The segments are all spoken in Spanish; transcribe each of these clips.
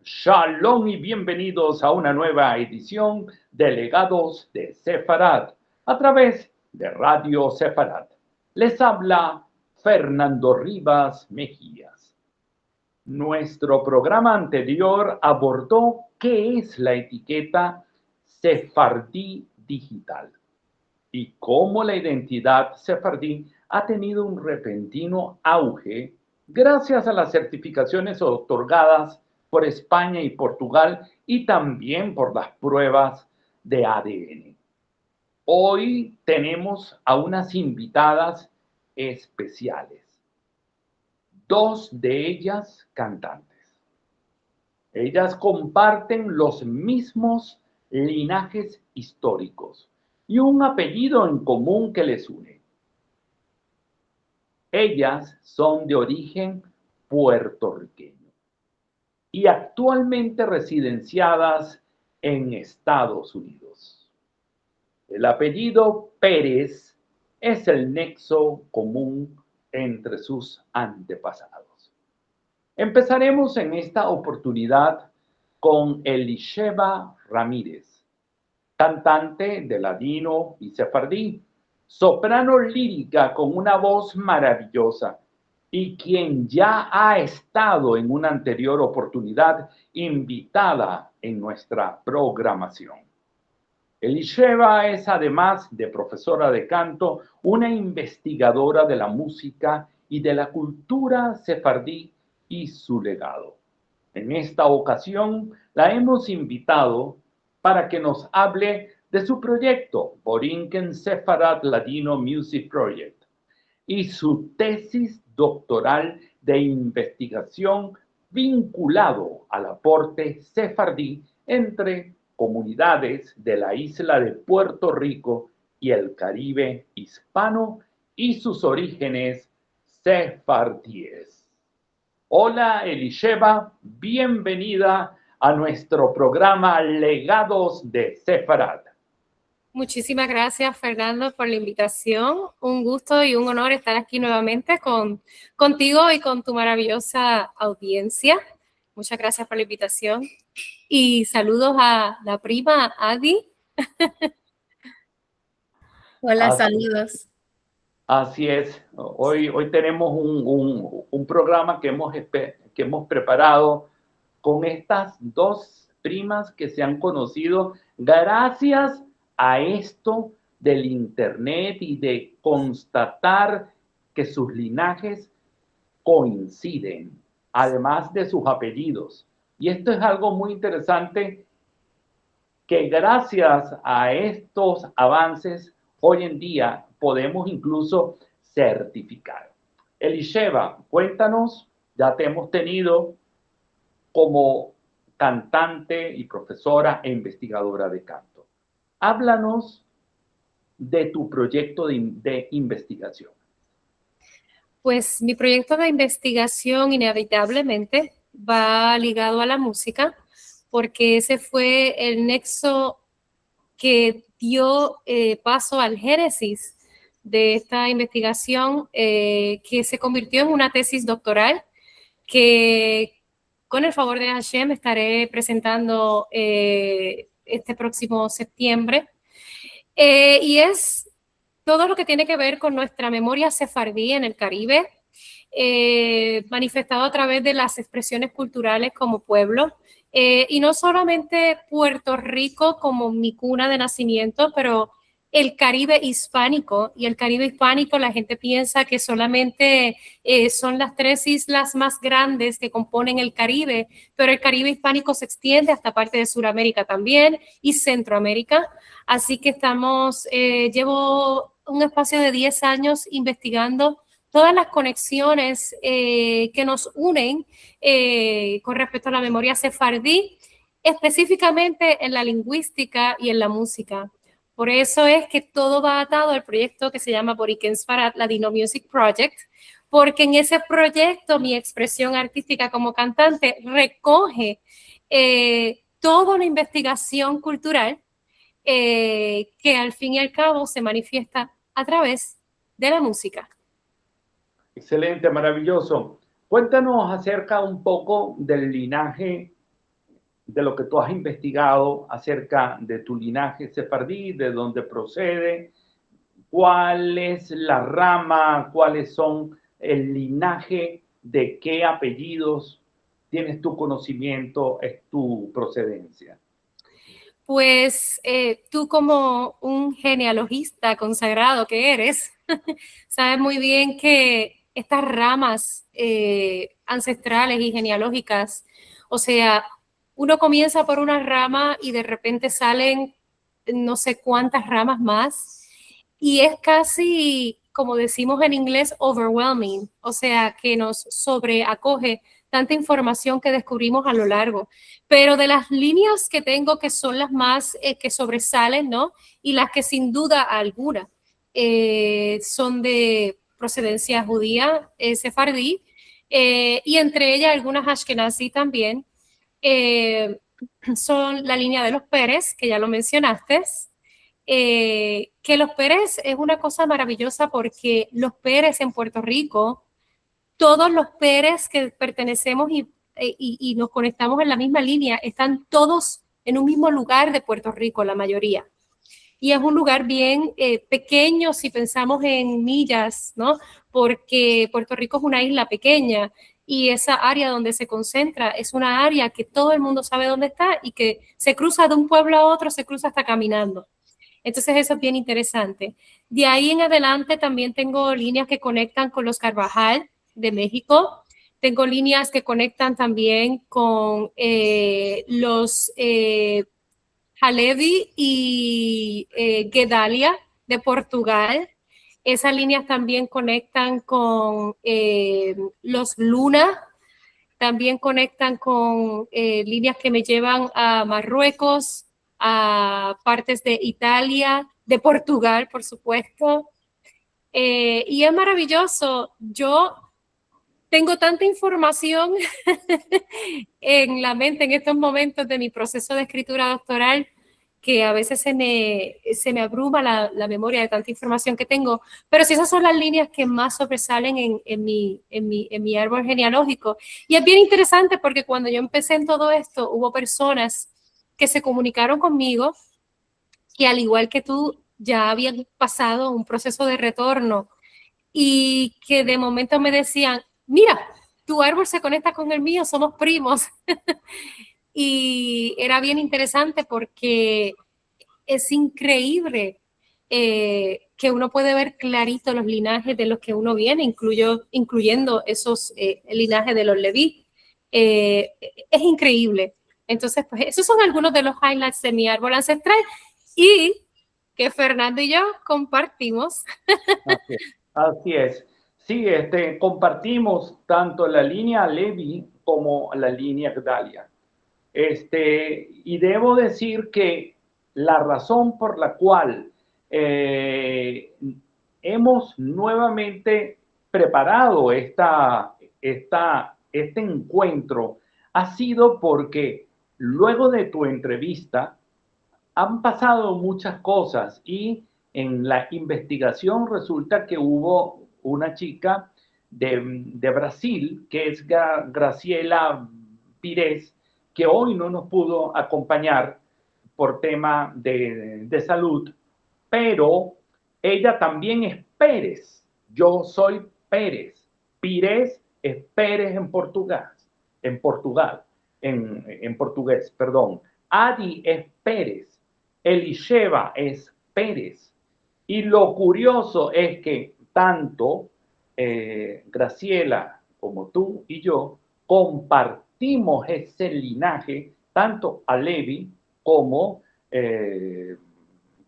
Shalom y bienvenidos a una nueva edición de Legados de Sefarad a través de Radio Sefarad. Les habla Fernando Rivas Mejías. Nuestro programa anterior abordó qué es la etiqueta Sefardí digital y cómo la identidad sefardí ha tenido un repentino auge gracias a las certificaciones otorgadas por España y Portugal y también por las pruebas de ADN. Hoy tenemos a unas invitadas especiales, dos de ellas cantantes. Ellas comparten los mismos linajes históricos y un apellido en común que les une. Ellas son de origen puertorriqueño y actualmente residenciadas en Estados Unidos. El apellido Pérez es el nexo común entre sus antepasados. Empezaremos en esta oportunidad con Elisheva Ramírez, cantante de ladino y sefardí, soprano lírica con una voz maravillosa y quien ya ha estado en una anterior oportunidad invitada en nuestra programación. Elisheva es, además de profesora de canto, una investigadora de la música y de la cultura sefardí y su legado. En esta ocasión la hemos invitado para que nos hable de su proyecto, Borinquen Sefarad Ladino Music Project, y su tesis doctoral de investigación vinculado al aporte sefardí entre comunidades de la isla de Puerto Rico y el Caribe hispano y sus orígenes sefardíes. Hola Elisheva, bienvenida a nuestro programa Legados de Sefarad. Muchísimas gracias, Fernando, por la invitación. Un gusto y un honor estar aquí nuevamente contigo y con tu maravillosa audiencia. Muchas gracias por la invitación. Y saludos a la prima Adi. Hola, saludos. Así es. Hoy tenemos un programa que hemos preparado con estas dos primas que se han conocido gracias a esto del internet y de constatar que sus linajes coinciden, además de sus apellidos. Y esto es algo muy interesante que gracias a estos avances hoy en día podemos incluso certificar. Elisheva, cuéntanos, ya te hemos tenido como cantante y profesora e investigadora de canto. Háblanos de tu proyecto de investigación. Pues mi proyecto de investigación inevitablemente va ligado a la música, porque ese fue el nexo que dio paso al génesis de esta investigación, que se convirtió en una tesis doctoral que con el favor de Hashem estaré presentando este próximo septiembre. Y es todo lo que tiene que ver con nuestra memoria sefardí en el Caribe, manifestado a través de las expresiones culturales como pueblo. Y no solamente Puerto Rico como mi cuna de nacimiento, pero el Caribe hispánico. Y el Caribe hispánico, la gente piensa que solamente son las 3 islas más grandes que componen el Caribe, pero el Caribe hispánico se extiende hasta parte de Sudamérica también y Centroamérica. Así que llevo un espacio de 10 años investigando todas las conexiones que nos unen con respecto a la memoria sefardí, específicamente en la lingüística y en la música. Por eso es que todo va atado al proyecto que se llama Borinquen Sefarad Ladino Music Project, porque en ese proyecto mi expresión artística como cantante recoge toda una investigación cultural que al fin y al cabo se manifiesta a través de la música. Excelente, maravilloso. Cuéntanos acerca un poco del linaje de lo que tú has investigado acerca de tu linaje sefardí, de dónde procede, cuál es la rama, cuáles son el linaje, de qué apellidos tienes tu conocimiento, es tu procedencia. Pues tú como un genealogista consagrado que eres, sabes muy bien que estas ramas ancestrales y genealógicas, o sea, uno comienza por una rama y de repente salen no sé cuántas ramas más y es casi, como decimos en inglés, overwhelming, o sea, que nos sobreacoge tanta información que descubrimos a lo largo. Pero de las líneas que tengo, que son las más que sobresalen, ¿no? Y las que sin duda alguna son de procedencia judía, sefardí, y entre ellas algunas ashkenazí también, son la línea de los Pérez, que ya lo mencionaste, que los Pérez es una cosa maravillosa porque los Pérez en Puerto Rico, todos los Pérez que pertenecemos y nos conectamos en la misma línea, están todos en un mismo lugar de Puerto Rico, la mayoría. Y es un lugar bien pequeño si pensamos en millas, ¿no? Porque Puerto Rico es una isla pequeña y esa área donde se concentra es una área que todo el mundo sabe dónde está y que se cruza de un pueblo a otro, se cruza hasta caminando. Entonces eso es bien interesante. De ahí en adelante también tengo líneas que conectan con los Carvajal de México. Tengo líneas que conectan también con los Halevi y Gedalia de Portugal. Esas líneas también conectan con los Luna, también conectan con líneas que me llevan a Marruecos, a partes de Italia, de Portugal, por supuesto. Y es maravilloso. Yo tengo tanta información en la mente en estos momentos de mi proceso de escritura doctoral que a veces se me abruma la memoria de tanta información que tengo, pero sí esas son las líneas que más sobresalen en mi árbol genealógico. Y es bien interesante porque cuando yo empecé en todo esto, hubo personas que se comunicaron conmigo que al igual que tú ya habían pasado un proceso de retorno y que de momento me decían, mira, tu árbol se conecta con el mío, somos primos. Y era bien interesante porque es increíble que uno puede ver clarito los linajes de los que uno viene, incluyendo esos linajes de los Leví. Es increíble. Entonces, pues esos son algunos de los highlights de mi árbol ancestral y que Fernando y yo compartimos. Así es. Sí, compartimos tanto la línea Levi como la línea Gedalia. Y debo decir que la razón por la cual hemos nuevamente preparado este encuentro ha sido porque luego de tu entrevista han pasado muchas cosas y en la investigación resulta que hubo una chica de Brasil, que es Graciela Pires, que hoy no nos pudo acompañar por tema de salud, pero ella también es Pérez. Yo soy Pérez. Pires es Pérez en portugués, perdón. Adi es Pérez. Elisheva es Pérez. Y lo curioso es que tanto Graciela como tú y yo compartimos ese linaje, tanto a Levi como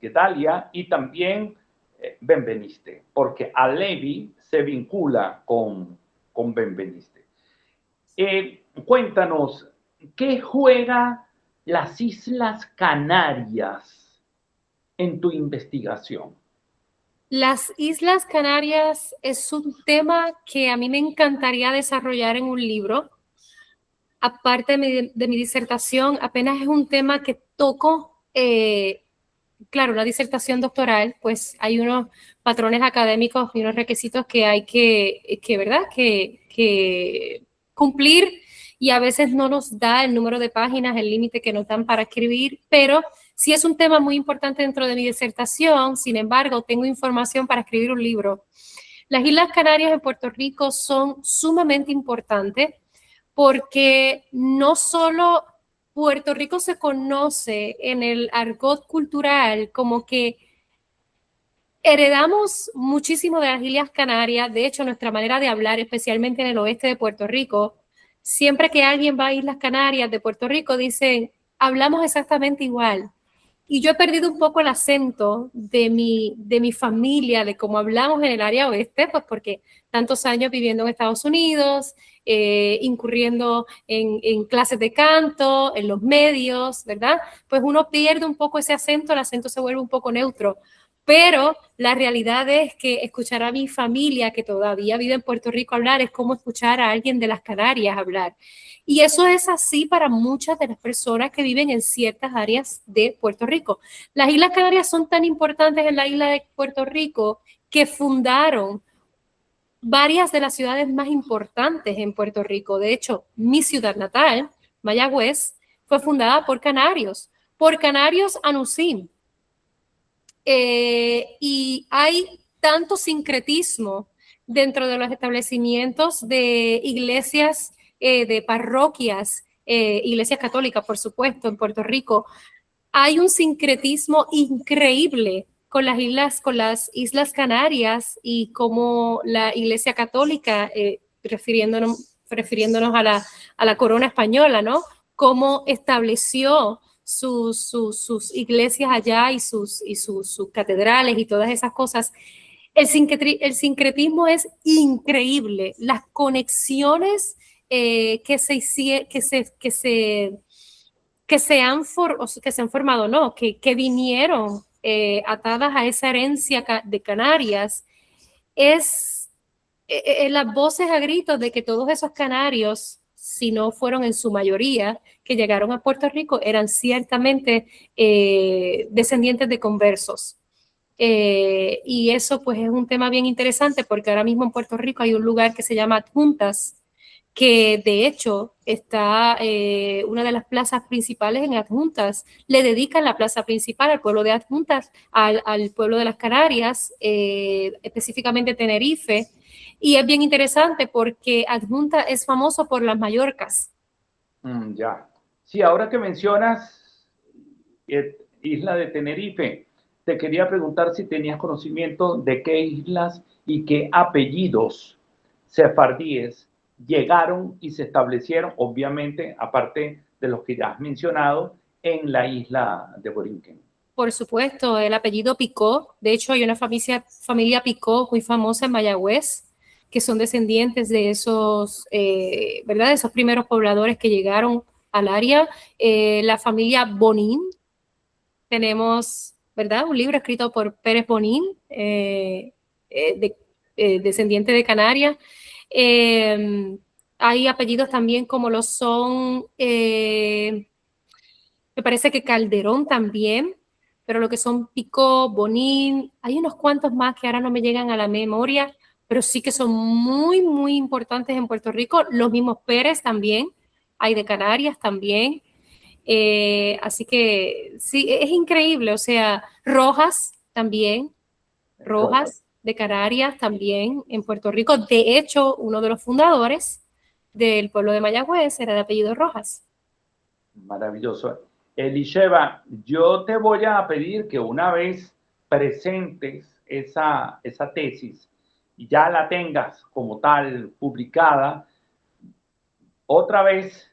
Gedalia y también Benveniste, porque a Levi se vincula con Benveniste. Cuéntanos, ¿qué juega las Islas Canarias en tu investigación? Las Islas Canarias es un tema que a mí me encantaría desarrollar en un libro. Aparte de mi disertación, apenas es un tema que toco, claro, una disertación doctoral, pues hay unos patrones académicos y unos requisitos que hay ¿verdad? Que cumplir. y a veces no nos da el número de páginas, el límite que nos dan para escribir, pero sí es un tema muy importante dentro de mi disertación. Sin embargo, tengo información para escribir un libro. Las Islas Canarias en Puerto Rico son sumamente importantes porque no solo Puerto Rico se conoce en el argot cultural como que heredamos muchísimo de las Islas Canarias. De hecho, nuestra manera de hablar, especialmente en el oeste de Puerto Rico, siempre que alguien va a Islas Canarias de Puerto Rico, dicen, hablamos exactamente igual. Y yo he perdido un poco el acento de mi familia, de cómo hablamos en el área oeste, pues porque tantos años viviendo en Estados Unidos, incurriendo en clases de canto, en los medios, ¿verdad? Pues uno pierde un poco ese acento, el acento se vuelve un poco neutro. Pero la realidad es que escuchar a mi familia que todavía vive en Puerto Rico hablar es como escuchar a alguien de las Canarias hablar. Y eso es así para muchas de las personas que viven en ciertas áreas de Puerto Rico. Las Islas Canarias son tan importantes en la isla de Puerto Rico que fundaron varias de las ciudades más importantes en Puerto Rico. De hecho, mi ciudad natal, Mayagüez, fue fundada por canarios anusim. Y hay tanto sincretismo dentro de los establecimientos de iglesias, de parroquias, iglesias católicas, por supuesto, en Puerto Rico. Hay un sincretismo increíble con las islas Canarias y como la Iglesia Católica, refiriéndonos a la corona española, ¿no? Cómo estableció sus iglesias allá y sus catedrales y todas esas cosas. El sincretismo es increíble. Las conexiones que se han formado, no, que vinieron atadas a esa herencia de Canarias, es las voces a gritos de que todos esos canarios, si no fueron en su mayoría, que llegaron a Puerto Rico, eran ciertamente descendientes de conversos. Y eso pues es un tema bien interesante porque ahora mismo en Puerto Rico hay un lugar que se llama Adjuntas, que de hecho está una de las plazas principales en Adjuntas, le dedican la plaza principal al pueblo de Adjuntas, al pueblo de las Canarias, específicamente Tenerife, y es bien interesante porque Adjuntas es famoso por las Mallorcas. Ya. Sí, ahora que mencionas isla de Tenerife, te quería preguntar si tenías conocimiento de qué islas y qué apellidos sefardíes llegaron y se establecieron, obviamente, aparte de los que ya has mencionado, en la isla de Borinquen. Por supuesto, el apellido Picó. De hecho, hay una familia Picó muy famosa en Mayagüez, que son descendientes de esos, ¿verdad? De esos primeros pobladores que llegaron al área. La familia Bonín. Tenemos, ¿verdad? Un libro escrito por Pérez Bonín, descendiente de Canarias. Hay apellidos también como lo son, me parece que Calderón también, pero lo que son Picó, Bonín, hay unos cuantos más que ahora no me llegan a la memoria, pero sí que son muy, muy importantes en Puerto Rico. Los mismos Pérez también, hay de Canarias también. Así que sí, es increíble. O sea, Rojas también, Rojas de Canarias también en Puerto Rico. De hecho, uno de los fundadores del pueblo de Mayagüez era de apellido Rojas. Maravilloso. Elisheva, yo te voy a pedir que una vez presentes esa tesis y ya la tengas como tal publicada, otra vez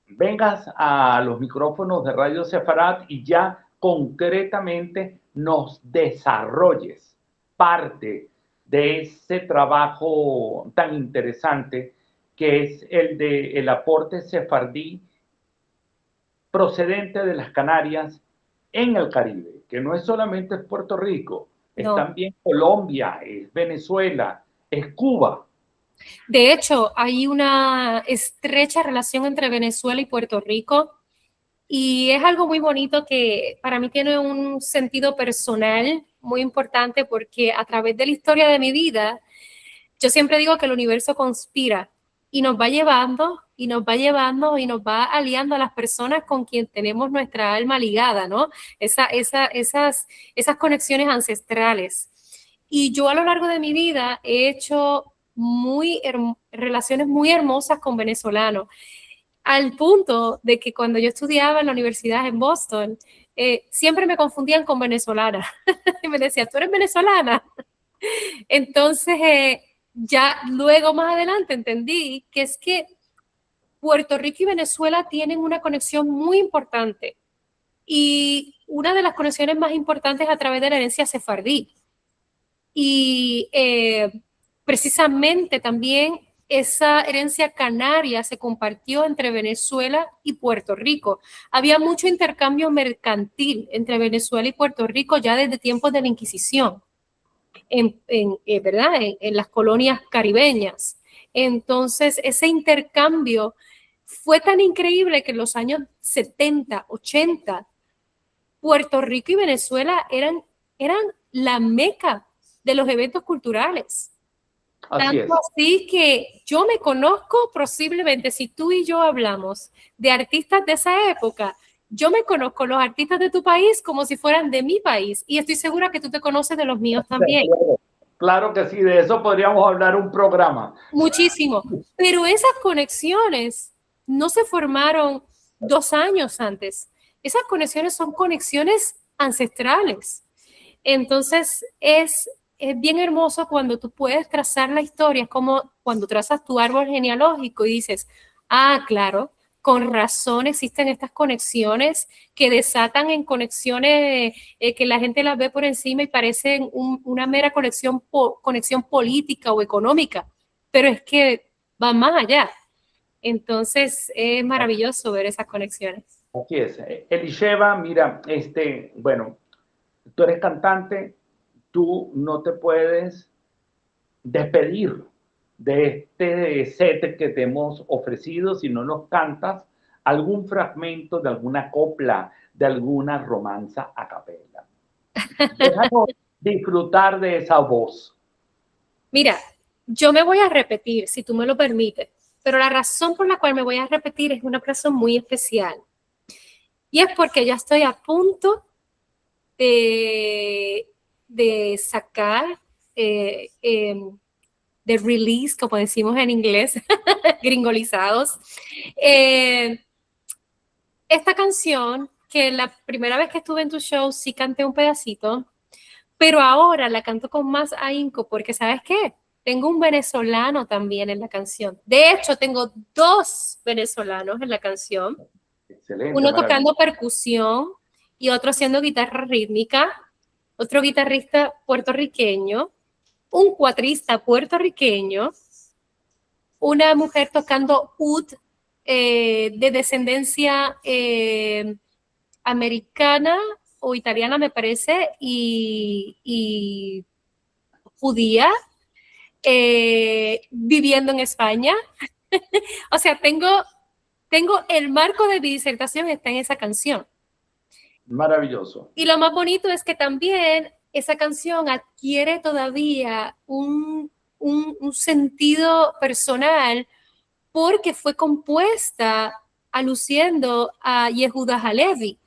vengas a los micrófonos de Radio Sefarat y ya concretamente nos desarrolles parte de ese trabajo tan interesante que es el de el aporte sefardí procedente de las Canarias en el Caribe, que no es solamente Puerto Rico, es también Colombia, es Venezuela, es Cuba. De hecho, hay una estrecha relación entre Venezuela y Puerto Rico y es algo muy bonito que para mí tiene un sentido personal muy importante porque a través de la historia de mi vida, yo siempre digo que el universo conspira y nos va llevando, y nos va llevando, y nos va aliando a las personas con quien tenemos nuestra alma ligada, ¿no? Esas conexiones ancestrales. Y yo a lo largo de mi vida he hecho relaciones muy hermosas con venezolanos, al punto de que cuando yo estudiaba en la universidad en Boston, siempre me confundían con venezolana. Y me decían, ¿tú eres venezolana? Entonces, ya luego más adelante entendí que es que Puerto Rico y Venezuela tienen una conexión muy importante. Y una de las conexiones más importantes es a través de la herencia sefardí. Y precisamente también esa herencia canaria se compartió entre Venezuela y Puerto Rico. Había mucho intercambio mercantil entre Venezuela y Puerto Rico ya desde tiempos de la Inquisición, ¿verdad? En las colonias caribeñas. Entonces, ese intercambio fue tan increíble que en los años 70, 80, Puerto Rico y Venezuela eran la meca de los eventos culturales. Tanto así que yo me conozco posiblemente, si tú y yo hablamos de artistas de esa época, yo me conozco los artistas de tu país como si fueran de mi país y estoy segura que tú te conoces de los míos también. Claro que sí, de eso podríamos hablar un programa. Muchísimo, pero esas conexiones no se formaron 2 años antes. Esas conexiones son conexiones ancestrales. Entonces es bien hermoso cuando tú puedes trazar la historia, es como cuando trazas tu árbol genealógico y dices, ah, claro, con razón existen estas conexiones que desatan en conexiones que la gente las ve por encima y parecen una mera conexión política o económica, pero es que van más allá. Entonces es maravilloso ver esas conexiones. Así es. Elisheva, mira, bueno, tú eres cantante, tú no te puedes despedir de este set que te hemos ofrecido si no nos cantas algún fragmento de alguna copla, de alguna romanza a capella. Déjanos disfrutar de esa voz. Mira, yo me voy a repetir, si tú me lo permites, pero la razón por la cual me voy a repetir es una razón muy especial. Y es porque ya estoy a punto de sacar, de release, como decimos en inglés, gringolizados, esta canción que la primera vez que estuve en tu show sí canté un pedacito, pero ahora la canto con más ahínco porque ¿sabes qué? Tengo un venezolano también en la canción. De hecho, tengo 2 venezolanos en la canción. Excelente, Uno tocando percusión y otro haciendo guitarra rítmica, otro guitarrista puertorriqueño, un cuatrista puertorriqueño, una mujer tocando oud de descendencia americana o italiana, me parece, y judía, viviendo en España. O sea, tengo el marco de mi disertación está en esa canción. Maravilloso. Y lo más bonito es que también esa canción adquiere todavía un sentido personal porque fue compuesta aluciendo a Yehuda Halevi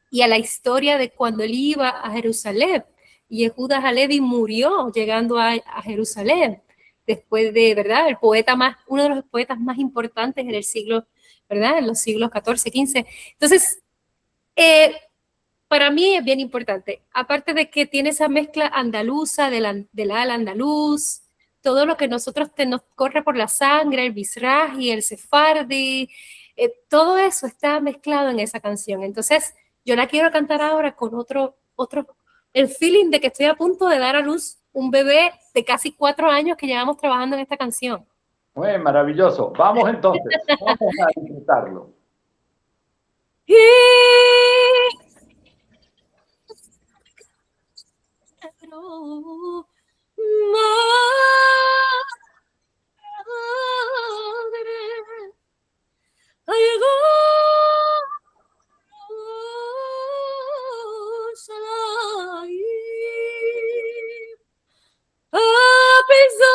y a la historia de cuando él iba a Jerusalén. Yehuda Halevi murió llegando a Jerusalén después de, ¿verdad? El poeta uno de los poetas más importantes en el siglo, ¿verdad? En los siglos XIV, XV. Entonces, para mí es bien importante, aparte de que tiene esa mezcla andaluza del ala andaluz, todo lo que nos corre por la sangre, el Mizrahi, el Sefardi, todo eso está mezclado en esa canción. Entonces, yo la quiero cantar ahora con el feeling de que estoy a punto de dar a luz un bebé de casi 4 años que llevamos trabajando en esta canción. Muy maravilloso. Vamos entonces, vamos a disfrutarlo. A pesar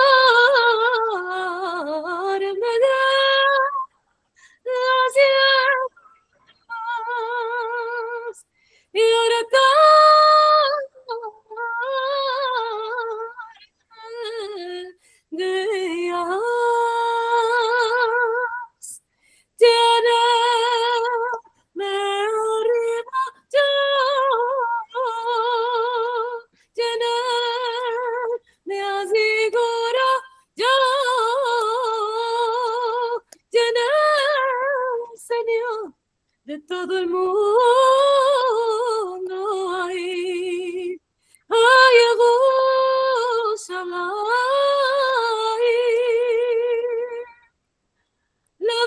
de todo el mundo hay Jerusalén. La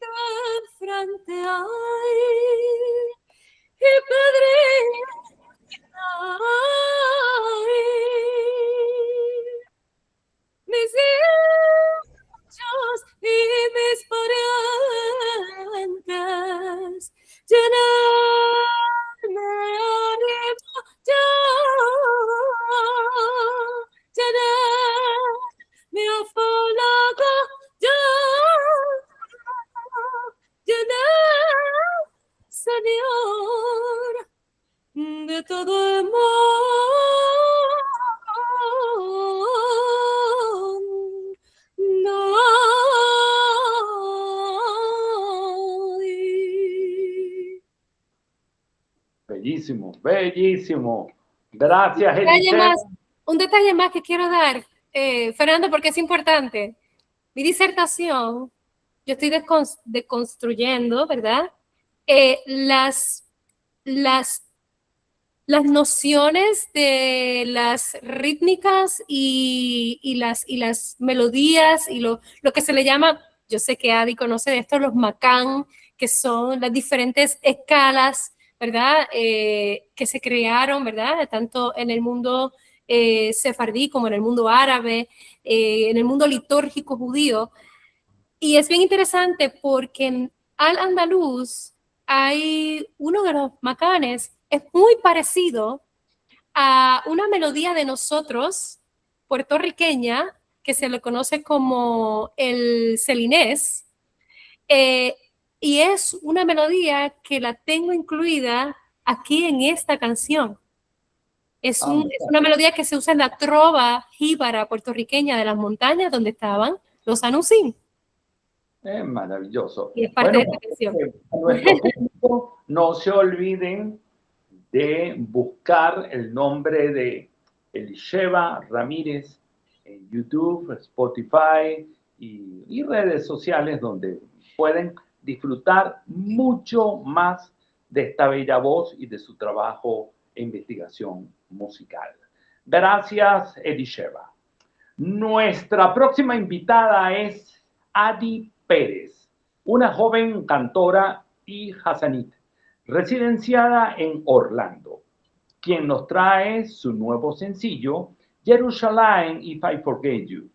verdad frente hay y pedrina hay. Mis hijos y mis parientes llenarme arriba ya, llenar mi afalago ya, llenar, Señor, de todo el mundo. Bellísimo, bellísimo. Gracias, Un detalle Eliseo. un detalle más que quiero dar, Fernando, porque es importante. Mi disertación, yo estoy deconstruyendo, ¿verdad? Las nociones de las rítmicas y las melodías y lo que se le llama, yo sé que Adi conoce de esto, los macán, que son las diferentes escalas, ¿verdad? Que se crearon, ¿verdad? Tanto en el mundo sefardí como en el mundo árabe, en el mundo litúrgico judío. Y es bien interesante porque en Al-Andalus hay uno de los macanes, es muy parecido a una melodía de nosotros, puertorriqueña, que se le conoce como el celinés, y es una melodía que la tengo incluida aquí en esta canción. Es una melodía que se usa en la trova jíbara puertorriqueña de las montañas donde estaban los anusim. Es maravilloso. Y es parte de esta canción. A nuestro público, no se olviden de buscar el nombre de Elisheva Ramírez en YouTube, Spotify y redes sociales donde pueden disfrutar mucho más de esta bella voz y de su trabajo e investigación musical. Gracias, Elisheva. Nuestra próxima invitada es Adi Pérez, una joven cantora y hasanit, residenciada en Orlando, quien nos trae su nuevo sencillo, Jerusalem If I Forget You.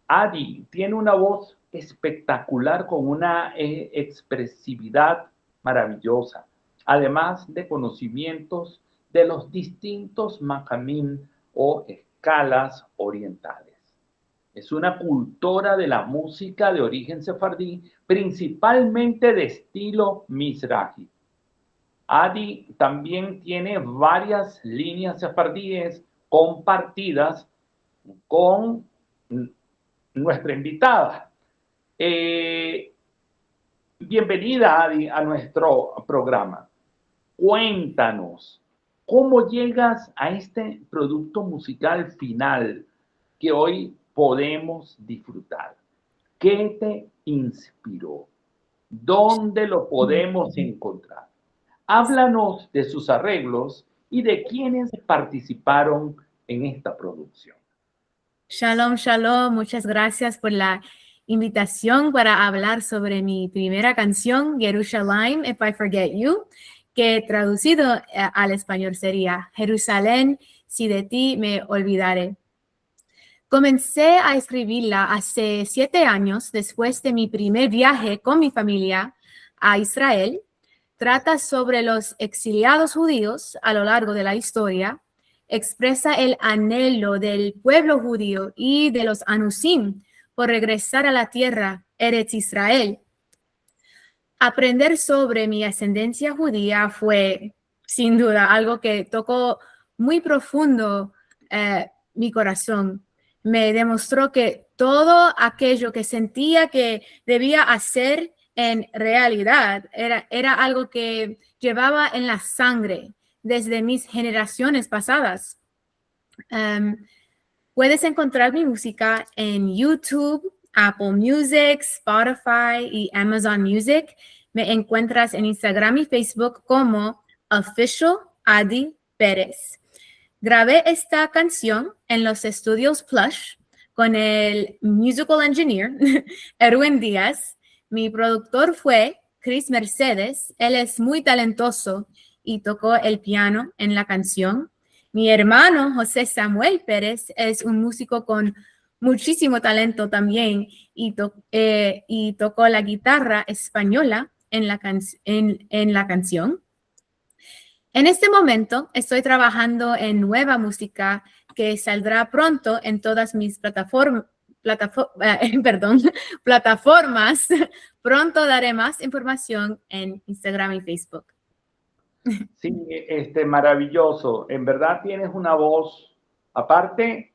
Adi tiene una voz espectacular con una expresividad maravillosa, además de conocimientos de los distintos makamim o escalas orientales. Es una cultora de la música de origen sefardí, principalmente de estilo mizrahi. Adi también tiene varias líneas sefardíes compartidas con nuestra invitada. Bienvenida, Adi, a nuestro programa. Cuéntanos, ¿cómo llegas a este producto musical final que hoy podemos disfrutar? ¿Qué te inspiró? ¿Dónde lo podemos encontrar? Háblanos de sus arreglos y de quienes participaron en esta producción. Shalom, shalom. Muchas gracias por la invitación para hablar sobre mi primera canción, Jerusalem If I Forget You, que traducido al español sería Jerusalén, si de ti me olvidaré. Comencé a escribirla hace 7 años después de mi primer viaje con mi familia a Israel. Trata sobre los exiliados judíos a lo largo de la historia. Expresa el anhelo del pueblo judío y de los anusim por regresar a la tierra Eretz Israel. Aprender sobre mi ascendencia judía fue, sin duda, algo que tocó muy profundo mi corazón. Me demostró que todo aquello que sentía que debía hacer en realidad era algo que llevaba en la sangre desde mis generaciones pasadas. Puedes encontrar mi música en YouTube, Apple Music, Spotify y Amazon Music. Me encuentras en Instagram y Facebook como Official Adi Pérez. Grabé esta canción en los estudios Plush con el musical engineer Erwin Díaz. Mi productor fue Chris Mercedes. Él es muy talentoso y tocó el piano en la canción. Mi hermano José Samuel Pérez es un músico con muchísimo talento también y tocó la guitarra española en la canción. En este momento estoy trabajando en nueva música que saldrá pronto en todas mis plataformas. Pronto daré más información en Instagram y Facebook. Sí, maravilloso. En verdad tienes una voz, aparte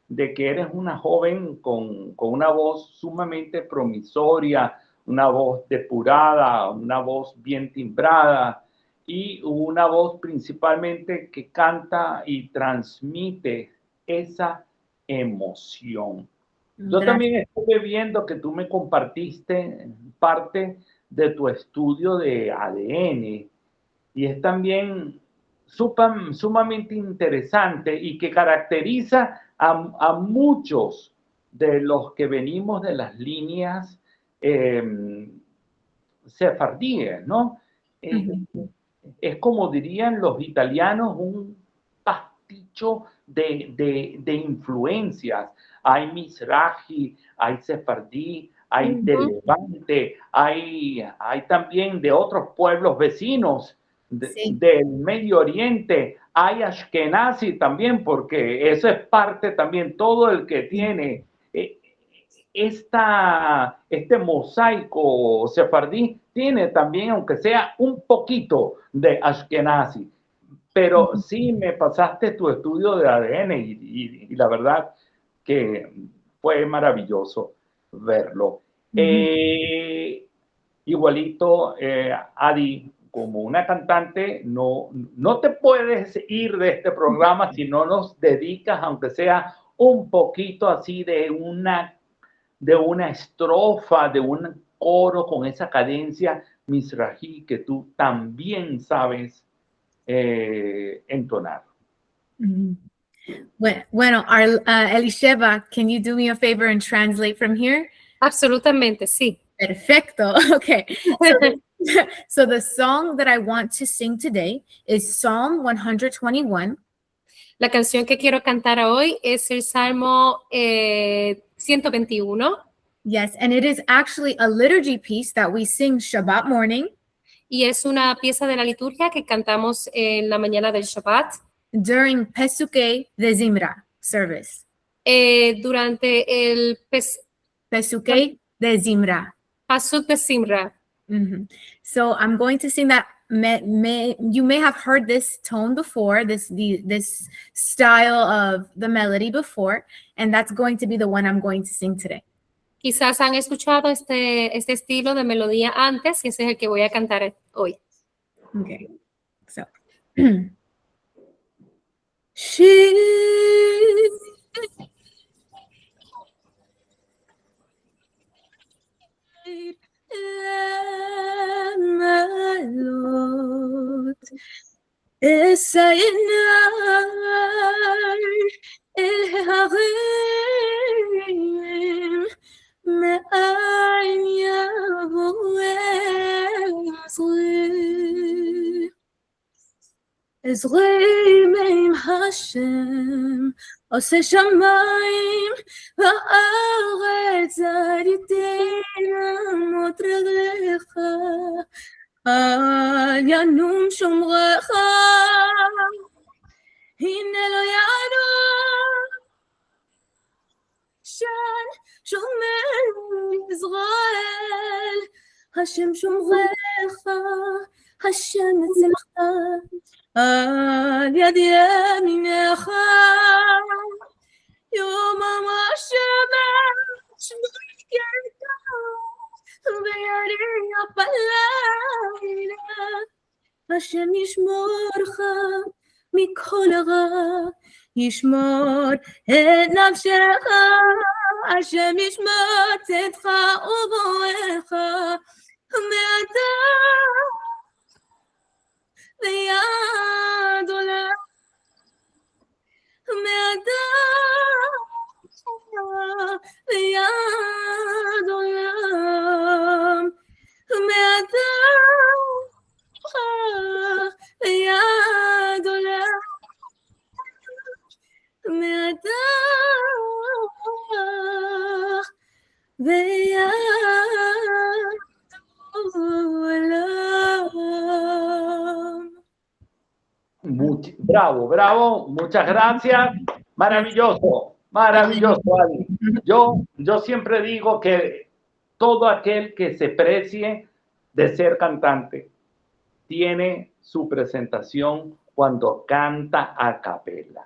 de que eres una joven con una voz sumamente promisoria, una voz depurada, una voz bien timbrada y una voz principalmente que canta y transmite esa emoción. Yo también estuve viendo que tú me compartiste parte de tu estudio de ADN y es también sumamente interesante y que caracteriza a muchos de los que venimos de las líneas sefardíes, ¿no? Es como dirían los italianos, un pasticho de influencias. Hay Mizrahi, hay sefardí, hay del Levante, hay también de otros pueblos vecinos del Medio Oriente, hay Ashkenazi también, porque eso es parte también, todo el que tiene este mosaico sefardí tiene también, aunque sea un poquito de Ashkenazi. Pero sí me pasaste tu estudio de ADN y la verdad que fue maravilloso verlo. Igualito, Adi, como una cantante, no te puedes ir de este programa si no nos dedicas, aunque sea un poquito así de una estrofa, de un coro con esa cadencia Mizrahi que tú también sabes entonar. Bueno, Elisheva, can you do me a favor and translate from here? Absolutamente, sí. Perfecto. Okay. So the song that I want to sing today is Psalm 121. La canción que quiero cantar hoy es el Salmo 121. Yes, and it is actually a liturgy piece that we sing Shabbat morning. Y es una pieza de la liturgia que cantamos en la mañana del Shabbat. During Pesukei de Zimra service. Durante el Pesukei de Zimra. Pasuk de Zimra. So I'm going to sing that. You may have heard this tone before, this style of the melody before, and that's going to be the one I'm going to sing today. Quizás han escuchado este estilo de melodía antes, y ese es el que voy a cantar hoy. Okay, so. אזרי מעם השם, עושה שמיים וארץ, אריתן אמות רגליך, אל ינום שומרך, הנה לא ינום, שן שומר ישראל, השם שומרך, השם אצלך, על יד ימינך, יום השמש מגיע ויריח בלילה, השם ישמורך מכל רע, ישמור את נפשך, השם ישמוט אותך ובואך מעתה ויד עולם מעתה ויד עולם מעתה ויד עולם מעתה ויד עולם. Bravo, bravo, muchas gracias. Maravilloso, maravilloso, Ali. Yo siempre digo que todo aquel que se precie de ser cantante tiene su presentación cuando canta a capella.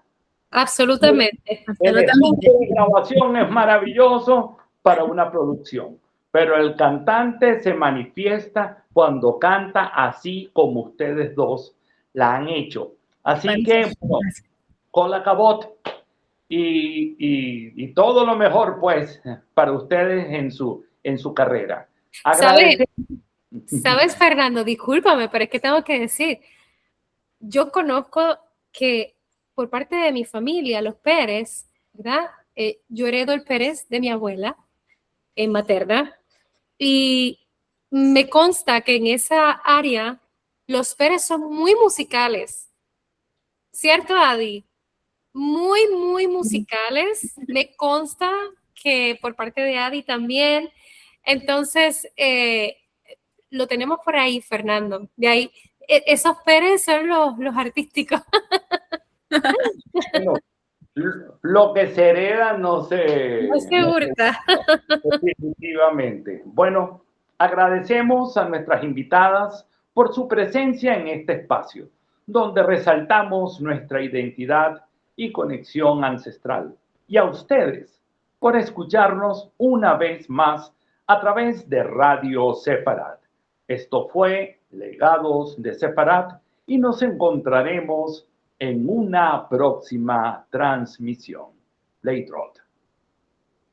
Absolutamente. El estudio de grabación es maravilloso para una producción, pero el cantante se manifiesta cuando canta así como ustedes dos la han hecho. Así que, bueno, con la cabot y todo lo mejor, pues, para ustedes en su carrera. ¿Sabes, Fernando? Discúlpame, pero es que tengo que decir, yo conozco que por parte de mi familia, los Pérez, ¿verdad? Yo heredo el Pérez de mi abuela materna y me consta que en esa área los Pérez son muy musicales. ¿Cierto, Adi? Muy, muy musicales. Me consta que por parte de Adi también. Entonces, lo tenemos por ahí, Fernando. De ahí, esos Pérez son los artísticos. Bueno, lo que se hereda no se hurta. Definitivamente. Bueno, agradecemos a nuestras invitadas por su presencia en este espacio, donde resaltamos nuestra identidad y conexión ancestral. Y a ustedes por escucharnos una vez más a través de Radio Sefarad. Esto fue Legados de Sefarad y nos encontraremos en una próxima transmisión. Leitrot.